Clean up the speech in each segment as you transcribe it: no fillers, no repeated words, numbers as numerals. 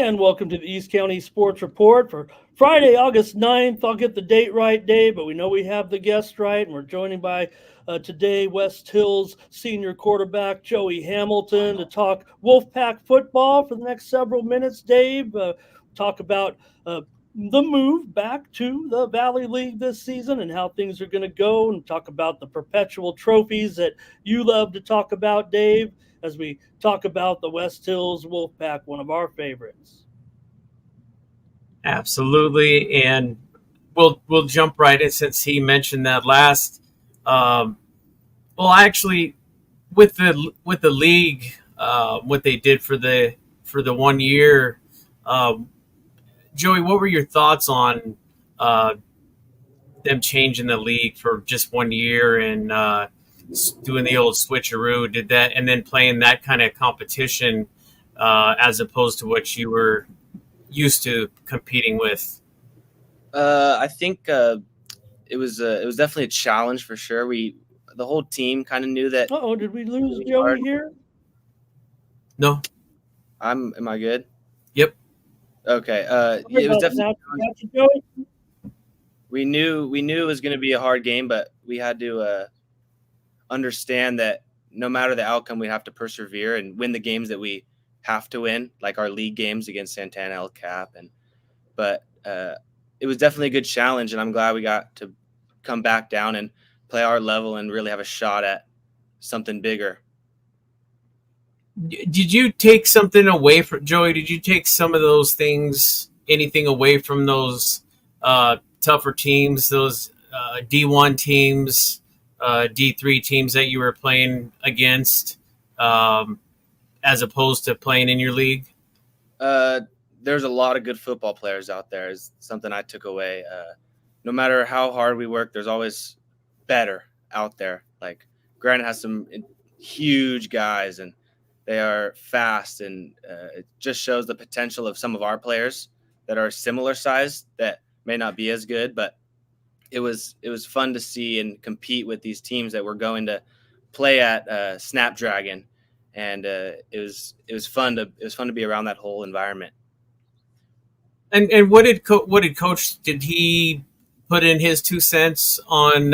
And welcome to the East County Sports Report for Friday, August 9th. I'll get the date right, Dave, but we know we have the guest right, and we're joined by today West Hills senior quarterback Joey Hamilton to talk Wolfpack football for the next several minutes, Dave. Talk about the move back to the Valley League this season and how things are going to go, and talk about the perpetual trophies that you love to talk about, Dave, as we talk about the West Hills Wolfpack, one of our favorites. Absolutely, and we'll jump right in since he mentioned that last. Actually, with the league, what they did for the 1 year, Joey, what were your thoughts on them changing the league for just 1 year and doing the old switcheroo? Did that and then playing that kind of competition as opposed to what you were used to competing with? I think it was definitely a challenge for sure. The whole team kind of knew that. Did we lose Joey here? No. Am I good? Yep. Okay. It was definitely. We knew it was going to be a hard game, but we had to understand that no matter the outcome, we have to persevere and win the games that we have to win, like our league games against Santana, El Cap, but it was definitely a good challenge, and I'm glad we got to come back down and play our level and really have a shot at something bigger. Did you take something away from Joey? Did you take some of those things, anything away from those tougher teams, those D1 teams, D3 teams that you were playing against, as opposed to playing in your league? There's a lot of good football players out there is something I took away. No matter how hard we work, there's always better out there. Like Granite has some huge guys and they are fast, and it just shows the potential of some of our players that are similar size that may not be as good, but it was fun to see and compete with these teams that were going to play at Snapdragon, and it was fun to be around that whole environment. And what did Coach, did he put in his 2 cents on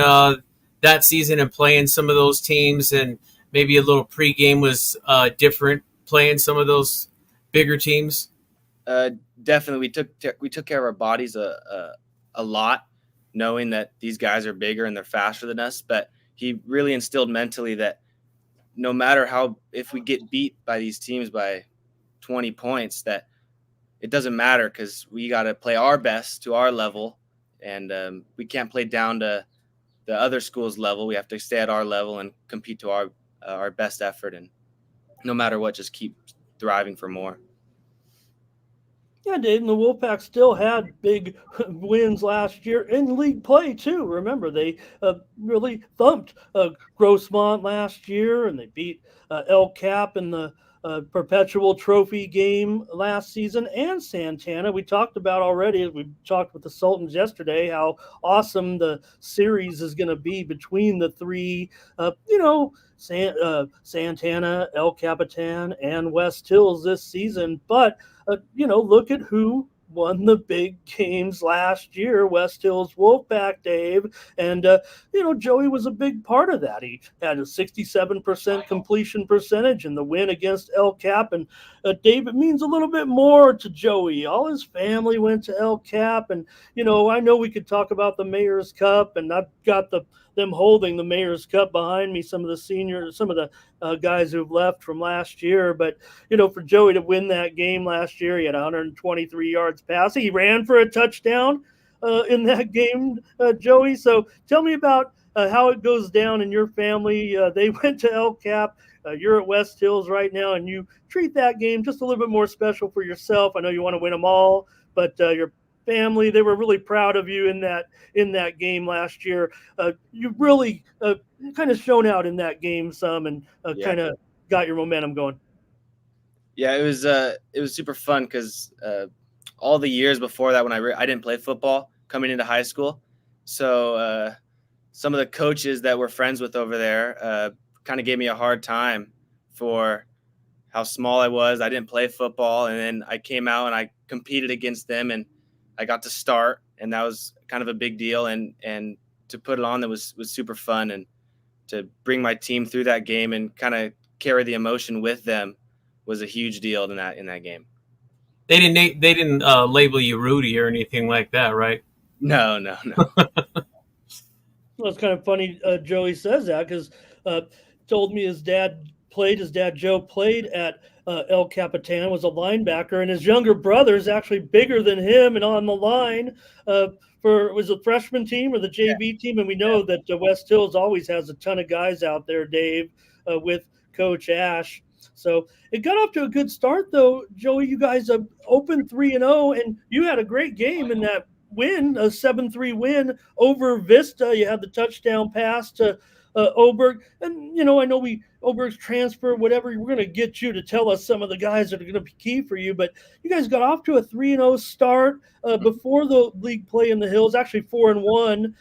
that season and playing some of those teams, and maybe a little pregame was different playing some of those bigger teams? Definitely, we took care of our bodies a lot, knowing that these guys are bigger and they're faster than us. But he really instilled mentally that no matter if we get beat by these teams by 20 points, that it doesn't matter because we got to play our best to our level, and we can't play down to the other school's level. We have to stay at our level and compete to our best effort, and no matter what, just keep thriving for more. Yeah, Dave, and the Wolfpack still had big wins last year in league play, too. Remember, they really thumped Grossmont last year, and they beat El Cap in the perpetual trophy game last season, and Santana. We talked about already, as we talked with the Sultans yesterday, how awesome the series is going to be between the three, Santana, El Capitan, and West Hills this season. But look at who won the big games last year, West Hills Wolfpack, Dave. And, Joey was a big part of that. He had a 67% completion percentage in the win against El Cap. And, Dave, it means a little bit more to Joey. All his family went to El Cap. And, I know we could talk about the Mayor's Cup, and I've got them holding the Mayor's Cup behind me, some of the guys who've left from last year. But, for Joey to win that game last year, he had 123 yards passing. He ran for a touchdown in that game, Joey. So tell me about how it goes down in your family. They went to El Cap. You're at West Hills right now, and you treat that game just a little bit more special for yourself. I know you want to win them all, but your family, they were really proud of you in that game last year. You really kind of shown out in that game some, and kind of got your momentum going. Yeah, it was super fun because all the years before that, when I didn't play football coming into high school, so some of the coaches that we're friends with over there kind of gave me a hard time for how small I was. I didn't play football, and then I came out and I competed against them, and I got to start, and that was kind of a big deal. And to put it on, that was super fun, and to bring my team through that game and kind of carry the emotion with them was a huge deal in that game. They didn't label you Rudy or anything like that, right? No. Well, it's kind of funny Joey says that because told me his dad Joe played at El Capitan, was a linebacker, and his younger brother is actually bigger than him and on the line for was a freshman team or the JV team. And we know that West Hills always has a ton of guys out there, Dave, with Coach Ash. So it got off to a good start, though, Joey. You guys opened 3-0, and you had a great game in that win, a 7-3 win over Vista. You had the touchdown pass to Oberg. And, I know Oberg's transfer, whatever, we're going to get you to tell us some of the guys that are going to be key for you. But you guys got off to a 3-0 start before the league play in the Hills, actually 4-1.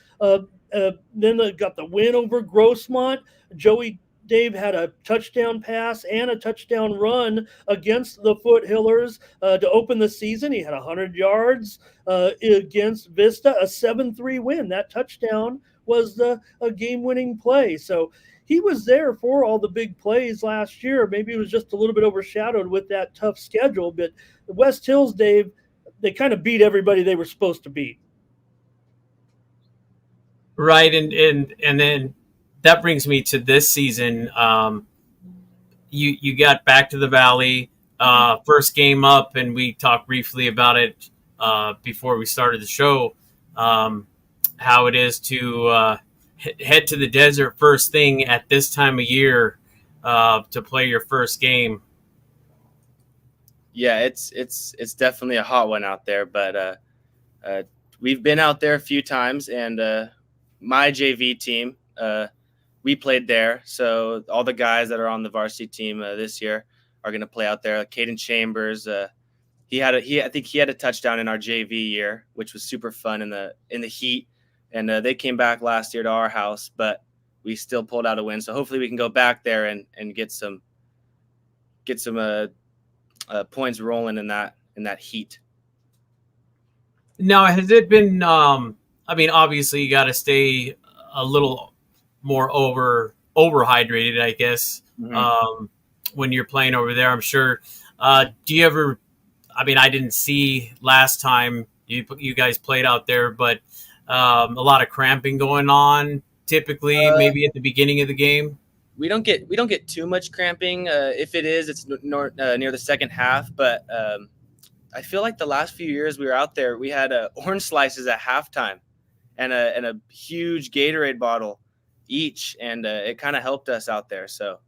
Then they got the win over Grossmont. Joey Dave had a touchdown pass and a touchdown run against the Foothillers to open the season. He had 100 yards against Vista, a 7-3 win. That touchdown was a game-winning play. So he was there for all the big plays last year. Maybe it was just a little bit overshadowed with that tough schedule. But the West Hills, Dave, they kind of beat everybody they were supposed to beat. Right, and then that brings me to this season. You got back to the Valley, first game up, and we talked briefly about it before we started the show, how it is to head to the desert first thing at this time of year to play your first game. Yeah, it's definitely a hot one out there, but we've been out there a few times, and my JV team, we played there. So all the guys that are on the varsity team this year are going to play out there. Caden Chambers, I think he had a touchdown in our JV year, which was super fun in the heat. And they came back last year to our house, but we still pulled out a win. So hopefully we can go back there and get some points rolling in that heat. Now, has it been? Obviously you got to stay a little more overhydrated, I guess, when you're playing over there, I'm sure. Do you ever, I didn't see last time you guys played out there, but a lot of cramping going on typically, maybe at the beginning of the game? We don't get too much cramping. If it is, it's near the second half, but I feel like the last few years we were out there, we had orange slices at halftime and a huge Gatorade bottle each, and it kind of helped us out there. So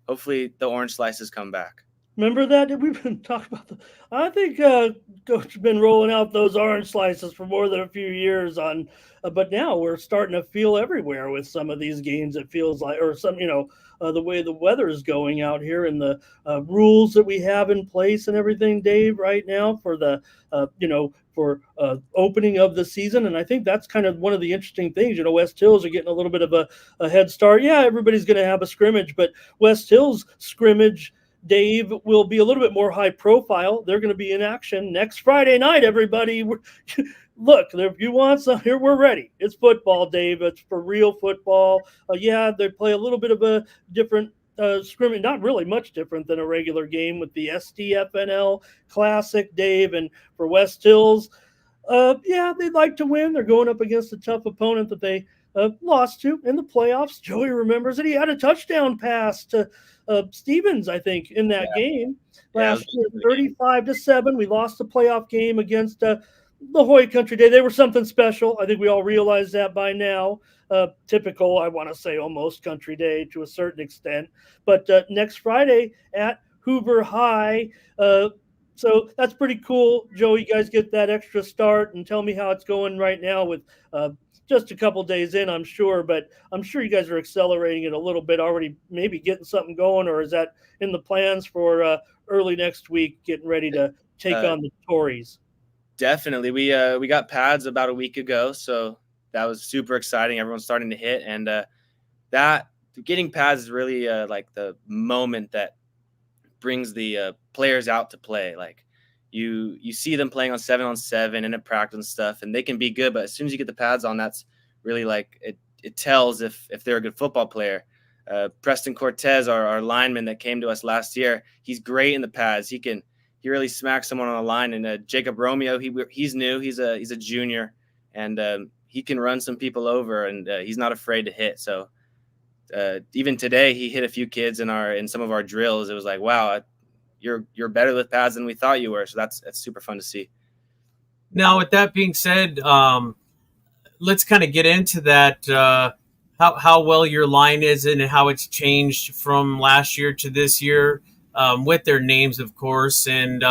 hopefully the orange slices come back. Remember that? We've been talking about I think Coach has been rolling out those orange slices for more than a few years on, but now we're starting to feel everywhere with some of these games. It feels like, or some, the way the weather is going out here and the rules that we have in place and everything, Dave, right now for the, for opening of the season. And I think that's kind of one of the interesting things. West Hills are getting a little bit of a head start. Yeah, everybody's going to have a scrimmage, but West Hills scrimmage, Dave, will be a little bit more high profile. They're going to be in action next Friday night, everybody. Look, if you want some, here we're ready. It's football, Dave. It's for real football. They play a little bit of a different scrimmage, not really much different than a regular game with the SDFNL Classic, Dave. And for West Hills, they'd like to win. They're going up against a tough opponent that they lost to in the playoffs. Joey remembers that he had a touchdown pass to Stevens, I think, in that game last year, 35-7. We lost the playoff game against the Hoyt Country Day. They were something special. I think we all realize that by now. Typical, I want to say almost Country Day to a certain extent. But next Friday at Hoover High. So that's pretty cool. Joey, you guys get that extra start and tell me how it's going right now with just a couple days in, I'm sure. But I'm sure you guys are accelerating it a little bit already, maybe getting something going, or is that in the plans for early next week, getting ready to take on the Tories? Definitely. We got pads about a week ago, so that was super exciting. Everyone's starting to hit, and that getting pads is really like the moment that brings the players out to play. Like you see them playing on 7-on-7 and at practice and stuff, and they can be good. But as soon as you get the pads on, that's really like it tells if they're a good football player. Preston Cortez, our lineman that came to us last year, he's great in the pads. He really smacks someone on the line. And Jacob Romeo, he's new. He's a junior, and he can run some people over, and he's not afraid to hit. So even today, he hit a few kids in some of our drills. It was like, wow, you're better with pads than we thought you were. So that's super fun to see. Now, with that being said, let's kind of get into that. How well your line is and how it's changed from last year to this year, with their names, of course, and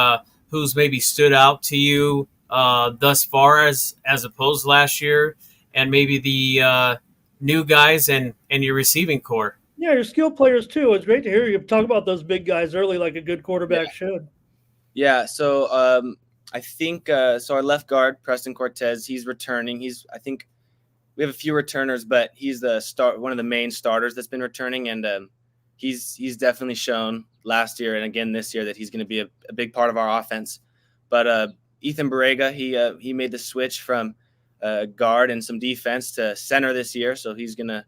who's maybe stood out to you thus far as opposed to last year, and maybe the new guys and your receiving core. Yeah, your skill players too. It's great to hear you talk about those big guys early, like a good quarterback should. Yeah. So I think so. Our left guard, Preston Cortez, he's returning. I think we have a few returners, but he's one of the main starters that's been returning, and he's definitely shown last year and again this year that he's going to be a big part of our offense. But Ethan Borrega, he made the switch from guard and some defense to center this year, so he's going to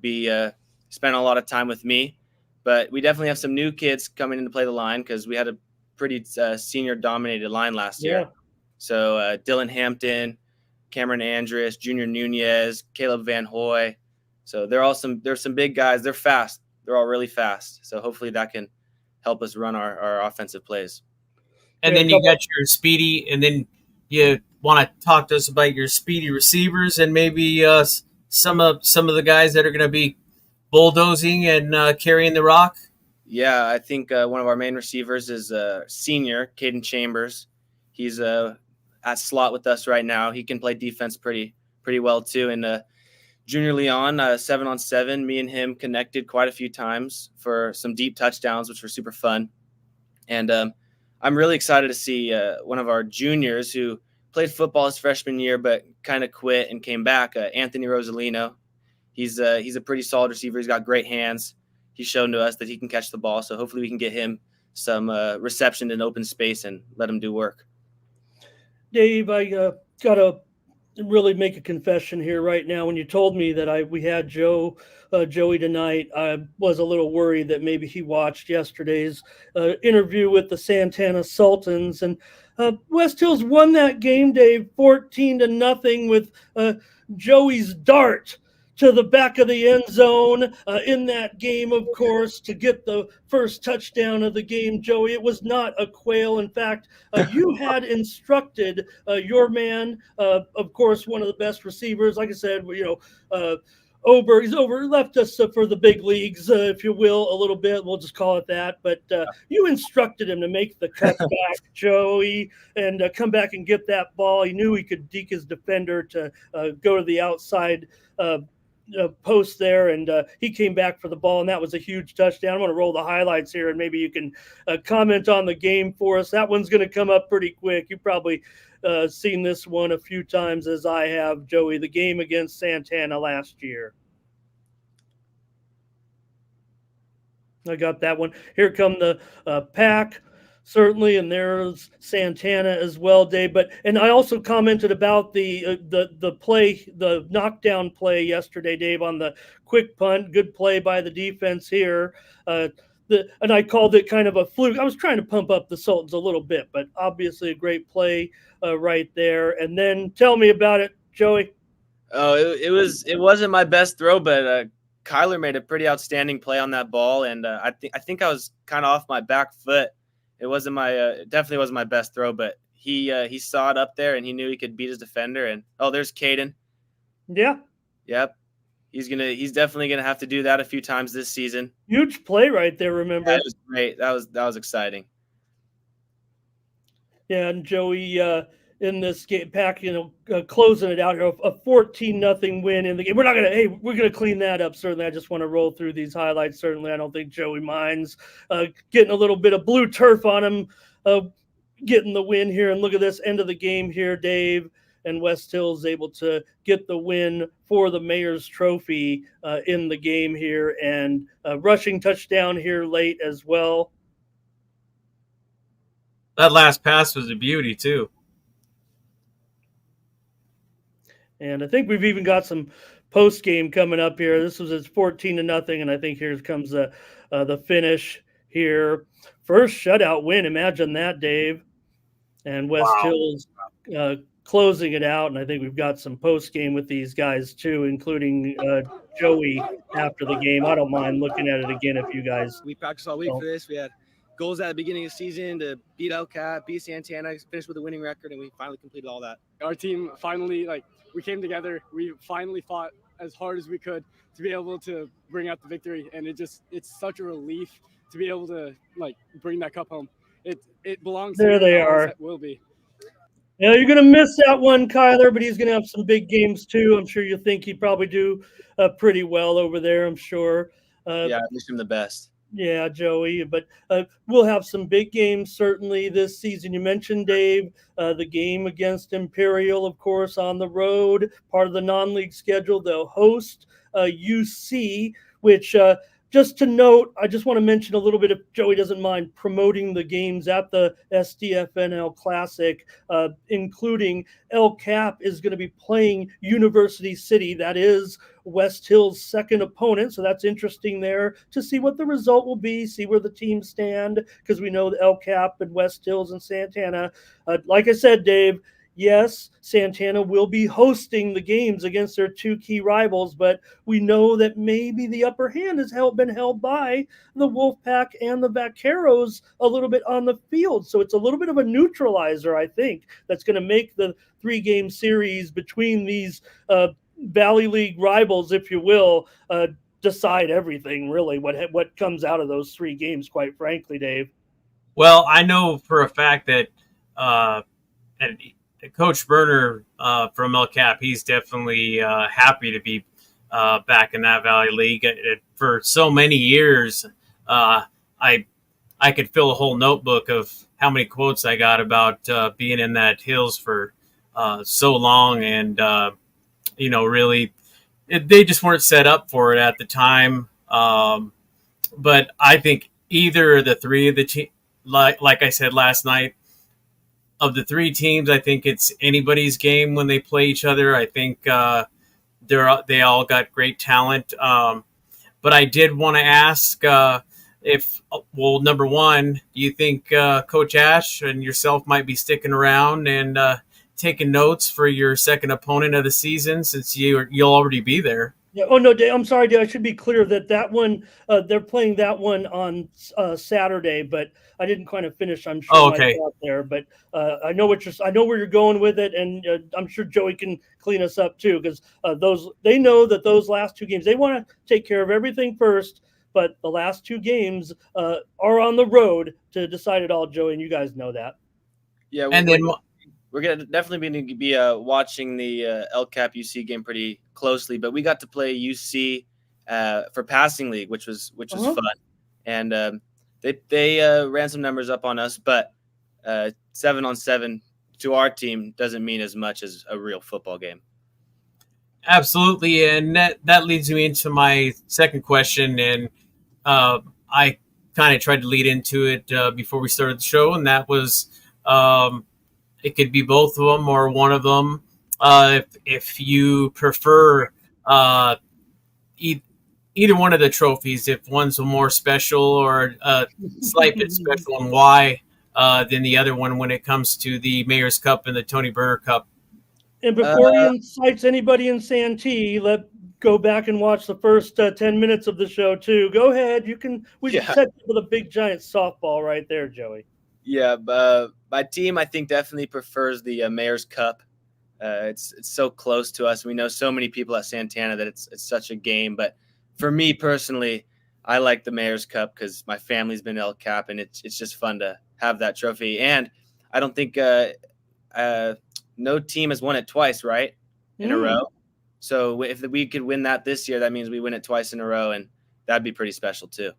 be spending a lot of time with me. But we definitely have some new kids coming in to play the line because we had a pretty senior-dominated line last year. So Dylan Hampton, Cameron Andrus, Junior Nunez, Caleb Van Hoy. So there's some big guys. They're fast. They're all really fast. So hopefully that can help us run our offensive plays. And then you got your speedy, and then you want to talk to us about your speedy receivers and maybe some of the guys that are going to be bulldozing and carrying the rock. Yeah, I think one of our main receivers is senior Caden Chambers. He's at slot with us right now. He can play defense pretty well too. And Junior Leon, 7-on-7, me and him connected quite a few times for some deep touchdowns, which were super fun. And I'm really excited to see one of our juniors who played football his freshman year, but kind of quit and came back. Anthony Rosalino. He's a pretty solid receiver. He's got great hands. He's shown to us that he can catch the ball. So hopefully we can get him some reception in open space and let him do work. Dave, I got to really make a confession here right now. When you told me that we had Joey tonight, I was a little worried that maybe he watched yesterday's interview with the Santana Sultans. And West Hills won that game, Dave, 14-0 with Joey's dart to the back of the end zone in that game, of course, to get the first touchdown of the game, Joey. It was not a quail. In fact, you had instructed your man, of course, one of the best receivers. Like I said, he's left us for the big leagues, if you will, a little bit. We'll just call it that. But you instructed him to make the cutback, Joey, and come back and get that ball. He knew he could deke his defender to go to the outside post there, and he came back for the ball, and that was a huge touchdown. I'm going to roll the highlights here, and maybe you can comment on the game for us. That one's going to come up pretty quick. You probably seen this one a few times as I have, Joey, the game against Santana last year. I got that one. Here come the pack. Certainly, and there's Santana as well, Dave. And I also commented about the play, the knockdown play yesterday, Dave, on the quick punt. Good play by the defense here. And I called it kind of a fluke. I was trying to pump up the Sultans a little bit, but obviously a great play right there. And then tell me about it, Joey. Oh, it wasn't my best throw, but Kyler made a pretty outstanding play on that ball, and I think I was kind of off my back foot. It wasn't definitely wasn't my best throw, but he saw it up there and he knew he could beat his defender. And there's Caden. Yeah. Yep. He's definitely gonna have to do that a few times this season. Huge play right there. Remember? That was great. That was exciting. Yeah, and Joey in this game pack, closing it out here, a 14-0 win in the game. We're gonna clean that up. Certainly, I just want to roll through these highlights. Certainly, I don't think Joey minds getting a little bit of blue turf on him, getting the win here. And look at this end of the game here, Dave. And West Hills able to get the win for the Mayor's Trophy in the game here, and rushing touchdown here late as well. That last pass was a beauty too. And I think we've even got some post game coming up here. This was it's 14-0, and I think here comes the finish here. First shutout win. Imagine that, Dave. And West Wow. Hills closing it out. And I think we've got some post game with these guys too, including Joey after the game. I don't mind looking at it again if you guys. We practiced all week don't. for this. We had goals at the beginning of the season to beat LCAP, beat Santana, finish with a winning record, and we finally completed all that. Our team finally, we came together. We finally fought as hard as we could to be able to bring out the victory, and it's such a relief to be able to bring that cup home. It belongs There to they everyone else are. that will be. Yeah, you're going to miss that one, Kyler, but he's going to have some big games too. I'm sure you think he'd probably do pretty well over there, I'm sure. Yeah, I wish him the best. Yeah, Joey, but we'll have some big games certainly this season. You mentioned, Dave, the game against Imperial, of course, on the road, part of the non-league schedule. They'll host UC, which just to note, I just want to mention a little bit, if Joey doesn't mind, promoting the games at the SDFNL Classic, including El Cap is going to be playing University City. That is West Hill's second opponent. So that's interesting there to see what the result will be, see where the teams stand, because we know the El Cap and West Hills and Santana. Like I said, Dave, yes, Santana will be hosting the games against their two key rivals, but we know that maybe the upper hand has been held by the Wolfpack and the Vaqueros a little bit on the field. So it's a little bit of a neutralizer, I think, that's going to make the 3-game series between these Valley League rivals, if you will, decide everything, really, what comes out of those 3 games, quite frankly, Dave. Well, I know for a fact that and Coach Berner from El Cap, he's definitely happy to be back in that Valley League. For so many years, I could fill a whole notebook of how many quotes I got about being in that Hills for so long, and really, they just weren't set up for it at the time. But I think either of the 3 of the team, like I said last night, of the 3 teams, I think it's anybody's game when they play each other. I think they all got great talent. But I did want to ask number one, do you think Coach Ash and yourself might be sticking around and taking notes for your second opponent of the season, since you'll already be there? Yeah. Oh no, Dave, I'm sorry, Dave. I should be clear that one they're playing that one on Saturday, but I didn't kind of finish. I'm sure Okay. my thought there, but I know where you're going with it, and I'm sure Joey can clean us up too, because they know that those last 2 games they want to take care of everything first, but the last 2 games are on the road to decide it all, Joey, and you guys know that. Yeah, And then we're gonna definitely be watching the El Cap UC game pretty closely, but we got to play UC for passing league, which was fun, and they ran some numbers up on us, but 7-on-7 to our team doesn't mean as much as a real football game. Absolutely, and that leads me into my second question, and I kind of tried to lead into it before we started the show, and that was it could be both of them or one of them. If you prefer either one of the trophies, if one's more special or a slight bit special, and why than the other one when it comes to the Mayor's Cup and the Tony Burner Cup. And before he incites anybody in Santee, go back and watch the first 10 minutes of the show too. Go ahead. We should set you with a big giant softball right there, Joey. Yeah, my team, I think, definitely prefers the Mayor's Cup. It's so close to us. We know so many people at Santana that it's such a game. But for me personally, I like the Mayor's Cup because my family's been El Cap, and it's just fun to have that trophy. And I don't think no team has won it twice, right, in a row. So if we could win that this year, that means we win it twice in a row, and that'd be pretty special too.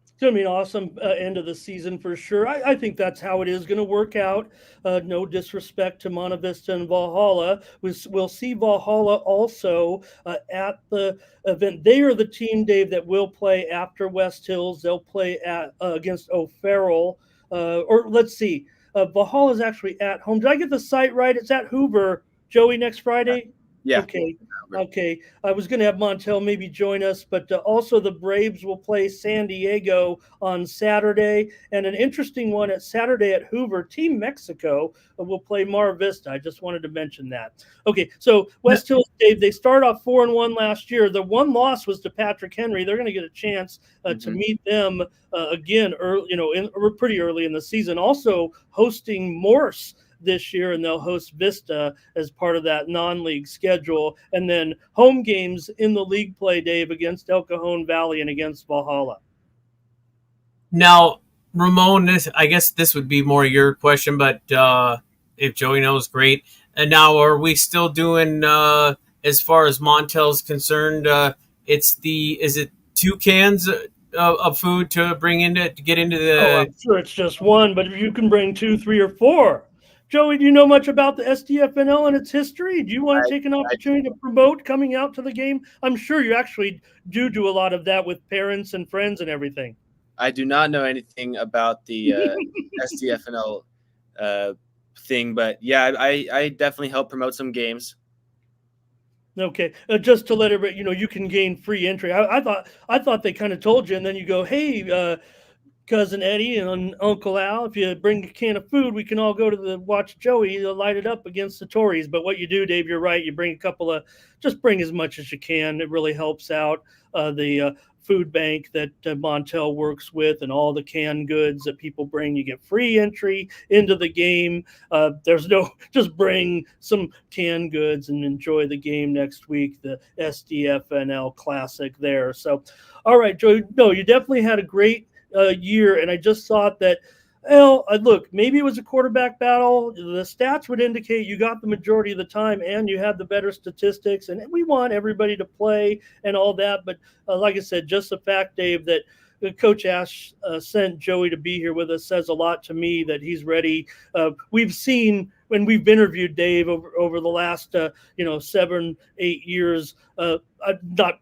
It's going to be an awesome end of the season for sure. I think that's how it is going to work out. No disrespect to Monta Vista and Valhalla. We'll see Valhalla also at the event. They are the team, Dave, that will play after West Hills. They'll play against O'Farrell or let's see, Valhalla is actually at home. Did I get the site right? It's at Hoover, Joey, next Friday. Yeah. Okay. Okay. I was going to have Montel maybe join us, but also the Braves will play San Diego on Saturday. And an interesting one at Saturday at Hoover, Team Mexico will play Mar Vista. I just wanted to mention that. Okay. So West Hills, Dave, they started off 4-1 last year. The one loss was to Patrick Henry. They're going to get a chance to meet them again, early, pretty early in the season. Also hosting Morse this year, and they'll host Vista as part of that non-league schedule. And then home games in the league play, Dave, against El Cajon Valley and against Valhalla. Now, Ramon, I guess this would be more your question, but if Joey knows, great. And now, are we still doing, as far as Montel's concerned, is it 2 cans of food to bring to get into the... I'm sure it's just one, but if you can bring 2, 3, or 4. Joey, do you know much about the SDFNL and its history? Do you want to take an opportunity to promote coming out to the game? I'm sure you actually do a lot of that with parents and friends and everything. I do not know anything about the SDFNL thing, but yeah, I definitely help promote some games. Okay, just to let everybody, you can gain free entry. I thought they kind of told you, and then you go, hey, Cousin Eddie and Uncle Al, if you bring a can of food, we can all go to watch Joey light it up against the Tories. But what you do, Dave, you're right. You bring just bring as much as you can. It really helps out the food bank that Montel works with, and all the canned goods that people bring. You get free entry into the game. Just bring some canned goods and enjoy the game next week, the SDFNL Classic there. So, all right, Joey, no, you definitely had a great year, and I just thought that, look, maybe it was a quarterback battle. The stats would indicate you got the majority of the time, and you had the better statistics, and we want everybody to play and all that. But like I said, just the fact, Dave, that Coach Ash sent Joey to be here with us says a lot to me that he's ready. We've seen when we've interviewed Dave over the last 7-8 years, I'm not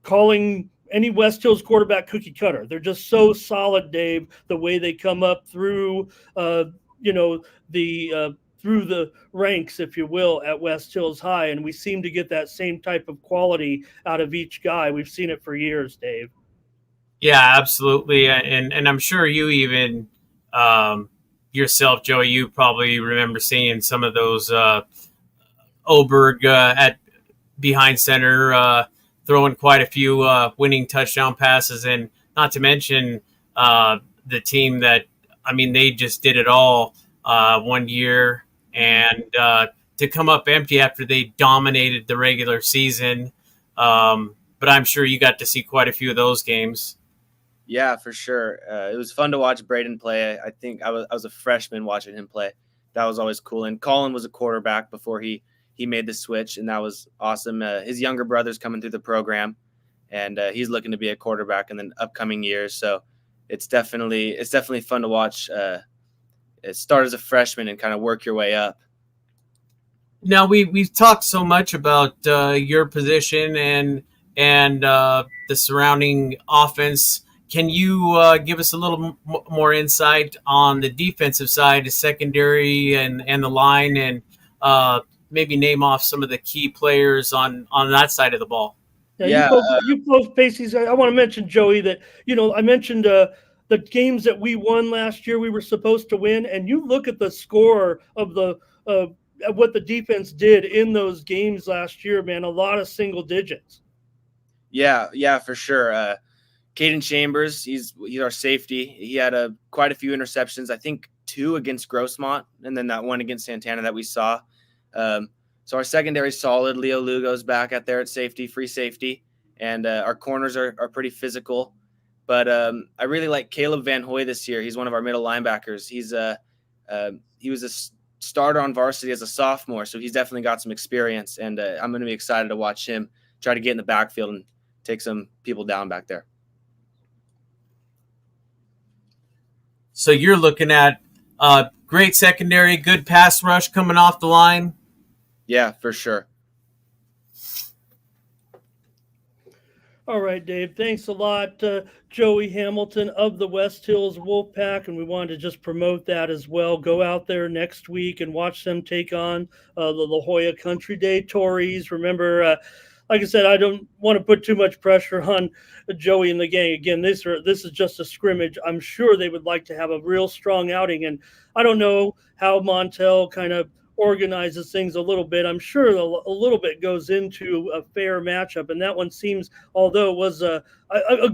calling any West Hills quarterback cookie cutter. They're just so solid, Dave, the way they come up through, through the ranks, if you will, at West Hills High. And we seem to get that same type of quality out of each guy. We've seen it for years, Dave. Yeah, absolutely. And I'm sure you even yourself, Joey, you probably remember seeing some of those Oberg at behind center throwing quite a few winning touchdown passes, and not to mention the team that, they just did it all one year, and to come up empty after they dominated the regular season. But I'm sure you got to see quite a few of those games. Yeah, for sure. It was fun to watch Braden play. I think I was a freshman watching him play. That was always cool. And Colin was a quarterback before he made the switch, and that was awesome. His younger brother's coming through the program, and he's looking to be a quarterback in the upcoming years. So it's definitely fun to watch. Start as a freshman and kind of work your way up. Now we've talked so much about your position and the surrounding offense. Can you give us a little more insight on the defensive side, the secondary and the line, and maybe name off some of the key players on that side of the ball? Yeah, you both Pacey's. I want to mention, Joey, that I mentioned the games that we won last year. We were supposed to win, and you look at the score of what the defense did in those games last year. Man, a lot of single digits. Yeah, for sure. Caden Chambers, he's our safety. He had quite a few interceptions. I think 2 against Grossmont, and then that one against Santana that we saw. So our secondary is solid. Leo Lugo's back out there at safety, free safety, and our corners are pretty physical. But I really like Caleb Van Hoy this year. He's one of our middle linebackers. He was a starter on varsity as a sophomore, so he's definitely got some experience, and I'm going to be excited to watch him try to get in the backfield and take some people down back there. So you're looking at great secondary, good pass rush coming off the line. Yeah, for sure. All right, Dave. Thanks a lot, Joey Hamilton of the West Hills Wolfpack, and we wanted to just promote that as well. Go out there next week and watch them take on the La Jolla Country Day Tories. Remember, like I said, I don't want to put too much pressure on Joey and the gang. Again, this is just a scrimmage. I'm sure they would like to have a real strong outing, and I don't know how Montel kind of organizes things a little bit. I'm sure a little bit goes into a fair matchup, and that one seems, although it was a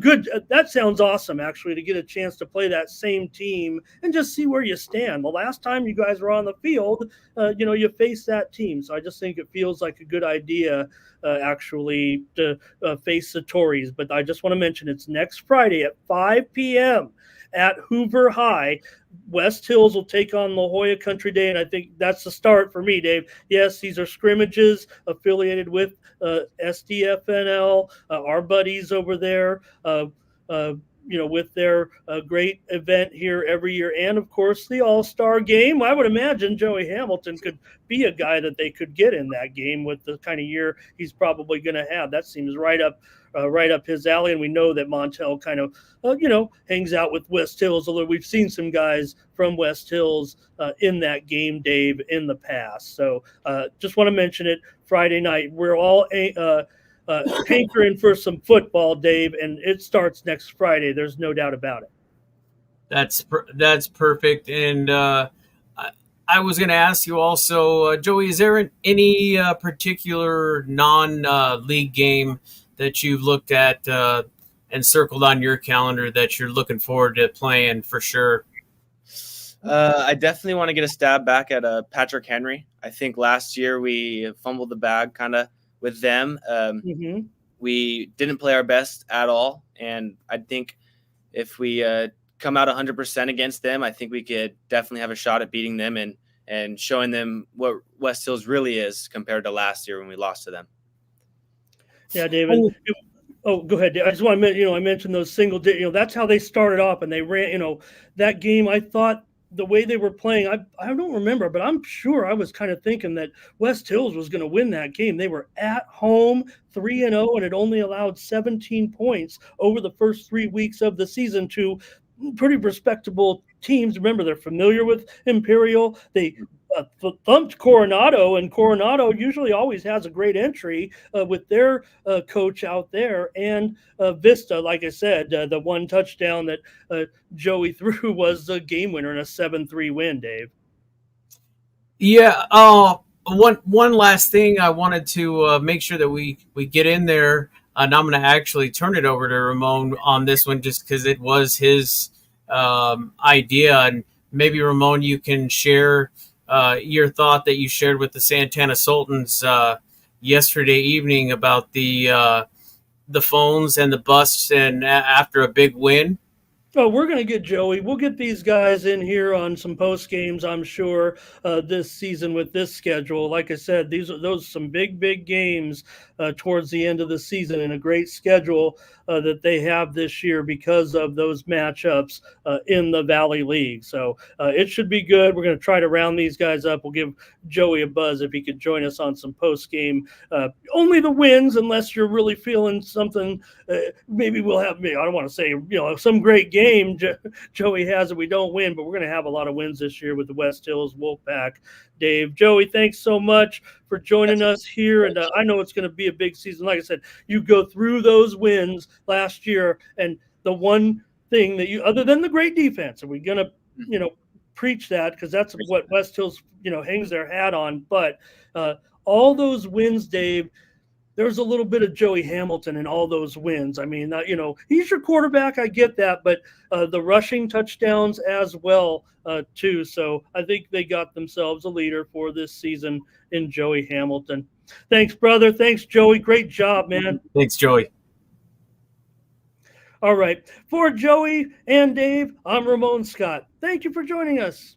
good, that sounds awesome actually, to get a chance to play that same team and just see where you stand. The last time you guys were on the field, you faced that team, so I just think it feels like a good idea actually to face the Tories. But I just want to mention it's next Friday at 5 p.m. at Hoover High. West Hills will take on La Jolla Country Day, and I think that's the start for me, Dave. Yes, these are scrimmages affiliated with SDFNL, our buddies over there, with their great event here every year, and of course the All-Star Game. I would imagine Joey Hamilton could be a guy that they could get in that game with the kind of year he's probably going to have. That seems right up his alley, and we know that Montel kind of, hangs out with West Hills. Although we've seen some guys from West Hills in that game, Dave, in the past. So just want to mention it. Friday night, we're all hankering for some football, Dave, and it starts next Friday. There's no doubt about it. That's perfect. And I was going to ask you also, Joey, is there any particular non-league game that you've looked at and circled on your calendar that you're looking forward to playing for sure? I definitely want to get a stab back at Patrick Henry. I think last year we fumbled the bag kind of with them. We didn't play our best at all, and I think if we come out 100% against them, I think we could definitely have a shot at beating them and showing them what West Hills really is compared to last year when we lost to them. Yeah, David. Oh, go ahead. I just want to, I mentioned those single, that's how they started off, and they ran, that game. I thought the way they were playing, I don't remember, but I'm sure I was kind of thinking that West Hills was going to win that game. They were at home 3-0, and it only allowed 17 points over the first 3 weeks of the season to pretty respectable teams. Remember, they're familiar with Imperial. They thumped Coronado, and Coronado usually always has a great entry with their coach out there. And Vista, like I said, the one touchdown that Joey threw was a game winner in a 7-3 win, Dave. Yeah. One last thing I wanted to make sure that we get in there, and I'm going to actually turn it over to Ramon on this one just because it was his idea. And maybe, Ramon, you can share your thought that you shared with the Santana Sultans yesterday evening about the phones and the busts and after a big win. Oh, we're going to get Joey. We'll get these guys in here on some post games, I'm sure, this season with this schedule. Like I said, those some big games towards the end of the season, and a great schedule that they have this year because of those matchups in the Valley League. So it should be good. We're going to try to round these guys up. We'll give Joey a buzz if he could join us on some post game. Only the wins, unless you're really feeling something. Maybe we'll have, I don't want to say, some great game Joey has and we don't win, but we're going to have a lot of wins this year with the West Hills Wolfpack. Dave, Joey, thanks so much for joining us here. And I know it's going to be a big season. Like I said, you go through those wins last year, and the one thing that other than the great defense, and we're going to, preach that because that's what West Hills, hangs their hat on. But all those wins, Dave, there's a little bit of Joey Hamilton in all those wins. I mean, he's your quarterback. I get that, but the rushing touchdowns as well, too. So I think they got themselves a leader for this season in Joey Hamilton. Thanks, brother. Thanks, Joey. Great job, man. Thanks, Joey. All right. For Joey and Dave, I'm Ramon Scott. Thank you for joining us.